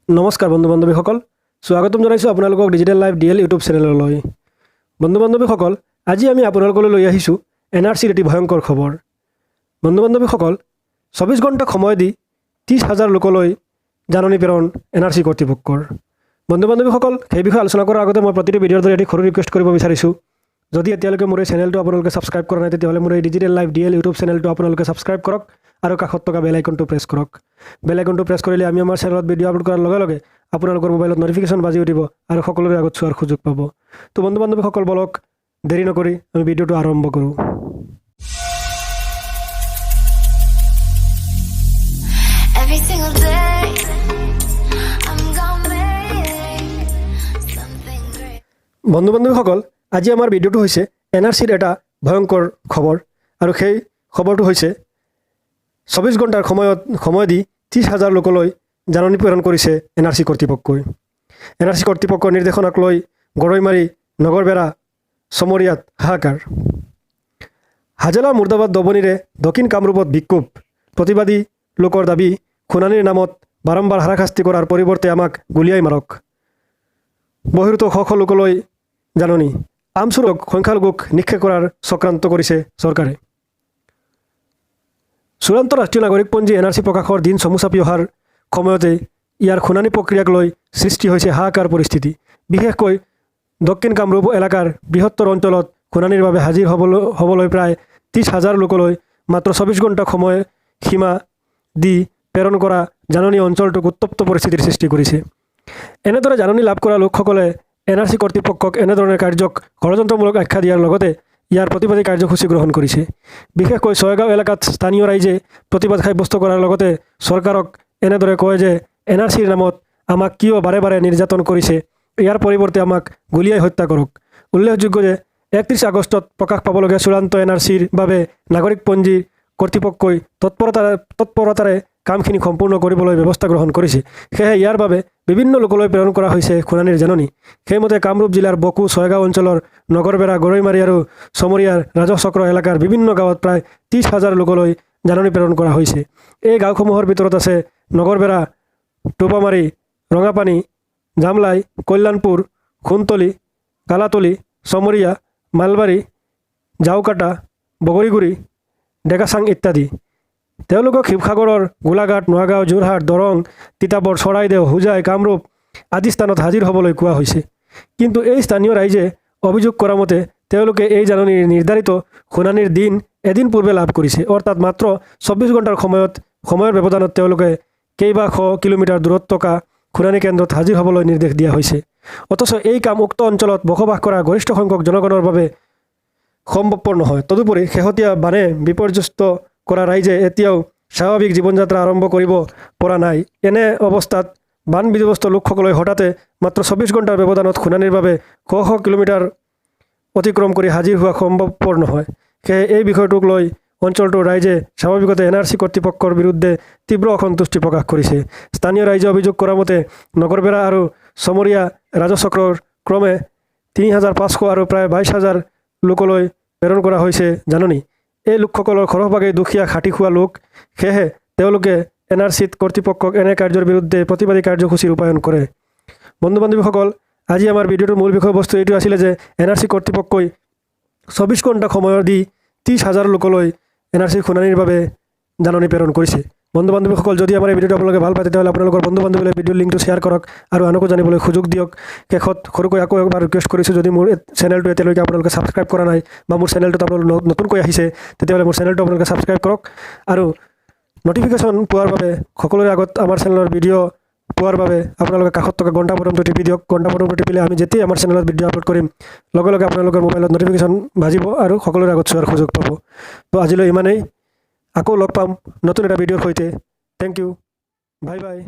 নমস্কাৰ বন্ধু বান্ধৱীসকল স্বাগতম জনাইছোঁ আপোনালোকক ডিজিটেল লাইভ ডিএল ইউটিউব চেনেললৈ। বন্ধু বান্ধৱীসকল আজি আমি আপোনালোকলৈ লৈ আহিছোঁ এনআৰচিৰ এটি ভয়ংকৰ খবৰ। বন্ধু বান্ধৱীসকল 24 ঘণ্টা সময় দি 30,000 লোকলৈ জাননী প্ৰেৰণ এনআৰচি কৰ্তৃপক্ষৰ। বন্ধু বান্ধৱীসকল সেই বিষয়ে আলোচনা কৰাৰ আগতে মই প্ৰতিটো ভিডিঅ'ৰ দৰে এটি সৰু ৰিকুৱেষ্ট কৰিব বিচাৰিছোঁ। যদি এতিয়ালৈকে মোৰ এই চেনেলটো আপোনালোকে ছাবস্ক্ৰাইব কৰা নাই তেতিয়াহ'লে মোৰ এই ডিজিটেল লাইভ ডিএল ইউটিউব চেনেলটো আপোনালোকে ছাবস্ক্ৰাইব কৰক আৰু কাষত থকা বেল আইকনটো প্ৰেছ কৰক। বেল আইকনটো প্ৰেছ কৰিলে আমি আমাৰ চেনেলত ভিডিঅ' আপলোড কৰাৰ লগে লগে আপোনালোকৰ মোবাইলত নটিফিকেশ্যন বাজি উঠিব আৰু সকলোৰে আগত চোৱাৰ সুযোগ পাব। তো বন্ধু বান্ধৱীসকল বলক দেৰি নকৰি আমি ভিডিঅ'টো আৰম্ভ কৰোঁ। বন্ধু বান্ধৱীসকল আজি আমাৰ ভিডিঅ'টো হৈছে এনআৰচিৰ এটা ভয়ংকৰ খবৰ আৰু সেই খবৰটো হৈছে 24 ঘণ্টাৰ সময় দি 30,000 লোকলৈ জাননী প্ৰেৰণ কৰিছে এনআৰচি কৰ্তৃপক্ষই। এনআৰচি কৰ্তৃপক্ষৰ নিৰ্দেশনাক লৈ গৰৈমাৰী নগৰবেৰা চমৰীয়াত হাহাকাৰ। হাজেলা মুৰ্দাবাদ দবনিৰে দক্ষিণ কামৰূপত বিক্ষোভ। প্ৰতিবাদী লোকৰ দাবী শুনানিৰ নামত বাৰম্বাৰ হাৰাশাস্তি কৰাৰ পৰিৱৰ্তে আমাক গুলিয়াই মাৰক। বহিৰ্ভূত শ লোকলৈ জাননী। আমচুৰক সংখ্যালঘুক নিক্ষেপ কৰাৰ চক্ৰান্ত কৰিছে চৰকাৰে। চূড়ান্ত ৰাষ্ট্ৰীয় নাগৰিকপঞ্জী এনআৰচি প্ৰকাশৰ দিন চমু চাপি অহাৰ সময়তে ইয়াৰ শুনানি প্ৰক্ৰিয়াক লৈ সৃষ্টি হৈছে হাহাকাৰ পৰিস্থিতি। বিশেষকৈ দক্ষিণ কামৰূপ এলেকাৰ বৃহত্তৰ অঞ্চলত শুনানিৰ বাবে হাজিৰ হ'বলৈ প্ৰায় 30,000 লোকলৈ মাত্ৰ 24 ঘণ্টা সময় সীমা দি প্ৰেৰণ কৰা জাননী অঞ্চলটোক উত্তপ্ত পৰিস্থিতিৰ সৃষ্টি কৰিছে। এনেদৰে জাননী লাভ কৰা লোকসকলে এনআৰচি কৰ্তৃপক্ষক এনেধৰণে কাৰ্যক ষড়যন্ত্ৰমূলক আখ্যা দিয়াৰ লগতে ইয়াৰ প্ৰতিবাদী কাৰ্যসূচী গ্ৰহণ কৰিছে। বিশেষকৈ ছয়গাঁও এলেকাত স্থানীয় ৰাইজে প্ৰতিবাদ সাব্যস্ত কৰাৰ লগতে চৰকাৰক এনেদৰে কয় যে এনআৰচিৰ নামত আমাক কিয় বাৰে বাৰে নিৰ্যাতন কৰিছে, ইয়াৰ পৰিৱৰ্তে আমাক গুলিয়াই হত্যা কৰক। উল্লেখযোগ্য যে 31 আগষ্টত প্ৰকাশ পাবলগীয়া চূড়ান্ত এনআৰচিৰ বাবে নাগৰিকপঞ্জী কৰ্তৃপক্ষই তৎপৰতাৰে কামখিনি সম্পূৰ্ণ কৰিবলৈ ব্যৱস্থা গ্ৰহণ কৰিছে। সেয়েহে ইয়াৰ বাবে বিভিন্ন লোকলৈ প্ৰেৰণ কৰা হৈছে শুনানিৰ জাননী। সেইমতে কামৰূপ জিলাৰ বকো ছয়গাঁও অঞ্চলৰ নগৰবেৰা গৰৈমাৰী আৰু চমৰীয়াৰ ৰাজচক্ৰ এলেকাৰ বিভিন্ন গাঁৱত প্ৰায় 30,000 লোকলৈ জাননী প্ৰেৰণ কৰা হৈছে। এই গাঁওসমূহৰ ভিতৰত আছে নগৰবেৰা, টোপামাৰী, ৰঙাপানী, জামলাই, কল্যাণপুৰ, খুনতলি, কালাতলি, চমৰীয়া, মালবাৰী, জাউকাটা, বগৰীগুৰি, ডেকাচাং ইত্যাদি। তেওঁলোকক শিৱসাগৰৰ গোলাঘাট, নগাঁও, যোৰহাট, দৰং, তিতাবৰ, চৰাইদেউ, হোজাই, কামৰূপ আদি স্থানত হাজিৰ হ'বলৈ কোৱা হৈছে। কিন্তু এই স্থানীয় ৰাইজে অভিযোগ কৰা মতে তেওঁলোকে এই জাননীৰ নিৰ্ধাৰিত শুনানিৰ দিন এদিন পূৰ্বে লাভ কৰিছে। অৰ্থাৎ মাত্ৰ 24 ঘণ্টাৰ সময়ৰ ব্যৱধানত তেওঁলোকে কেইবা শ কিলোমিটাৰ দূৰত থকা শুনানি কেন্দ্ৰত হাজিৰ হ'বলৈ নিৰ্দেশ দিয়া হৈছে। অথচ এই কাম উক্ত অঞ্চলত বসবাস কৰা গৰিষ্ঠ সংখ্যক জনগণৰ বাবে সম্ভৱপৰ নহয়। তদুপৰি শেহতীয়া বানে বিপৰ্যস্ত কৰা ৰাইজে এতিয়াও স্বাভাৱিক জীৱন যাত্ৰা আৰম্ভ কৰিব পৰা নাই। এনে অৱস্থাত বান বিধ্বস্ত লোকসকলে হঠাতে মাত্ৰ 24 ঘণ্টাৰ ব্যৱধানত শুনানিৰ বাবে শ কিলোমিটাৰ অতিক্ৰম কৰি হাজিৰ হোৱা সম্ভৱপৰ নহয়। সেয়ে এই বিষয়টোক লৈ অঞ্চলটোৰ ৰাইজে স্বাভাৱিকতে এনআৰচি কৰ্তৃপক্ষৰ বিৰুদ্ধে তীব্ৰ অসন্তুষ্টি প্ৰকাশ কৰিছে। স্থানীয় ৰাইজে অভিযোগ কৰা মতে নগৰবেৰা আৰু চমৰীয়া ৰাজচক্ৰৰ ক্ৰমে 3,500 আৰু প্ৰায় 22,000 লোকলৈ প্ৰেৰণ কৰা হৈছে জাননী। এই লোকসকলৰ সৰহভাগেই দুখীয়া খাটি খোৱা লোক। সেয়েহে তেওঁলোকে এনআৰচিত কৰ্তৃপক্ষক এনে কাৰ্যৰ বিৰুদ্ধে প্ৰতিবাদী কাৰ্যসূচী ৰূপায়ণ কৰে। বন্ধু বান্ধৱীসকল আজি আমাৰ ভিডিঅ'টোৰ মূল বিষয়বস্তু এইটো আছিলে যে এনআৰচি কৰ্তৃপক্ষই 24 ঘণ্টা সময় দি 30,000 লোকলৈ এনআৰচি শুনানিৰ বাবে জাননী প্ৰেৰণ কৰিছে। বন্ধু বান্ধৱীসকল যদি আমাৰ এই ভিডিঅ'টো আপোনালোকে ভাল পায় তেতিয়াহ'লে আপোনালোকৰ বন্ধু বান্ধৱীলৈ ভিডিঅ'ৰ লিংকটো শ্বেয়াৰ কৰক আৰু আনকো জানিবলৈ সুযোগ দিয়ক। শেষত সৰুকৈ আকৌ এবাৰ ৰিকুৱেষ্ট কৰিছোঁ, যদি মোৰ চেনেলটো এতিয়ালৈকে আপোনালোকে ছাবস্ক্ৰাইব কৰা নাই বা মোৰ চেনেলটোত আপোনালোক নতুনকৈ আহিছে তেতিয়াহ'লে মোৰ চেনেলটো আপোনালোকে ছাবস্ক্ৰাইব কৰক আৰু নটিফিকেশ্যন পোৱাৰ বাবে সকলোৰে আগত আমাৰ চেনেলৰ ভিডিঅ' পোৱাৰ বাবে আপোনালোকে কাষত থকা ঘণ্টা বটনটো টিপি দিয়ক। ঘণ্টা বটনটো টিপিলে আমি যেতিয়াই আমাৰ চেনেলত ভিডিঅ' আপলোড কৰিম লগে লগে আপোনালোকৰ মোবাইলত নটিফিকেশ্যন বাজিব আৰু সকলোৰে আগত চোৱাৰ সুযোগ পাব। তো আজিলৈ ইমানেই। আকৌ লগ পাম নতুন এটা ভিডিঅ'ৰ সৈতে। Thank you, bye by.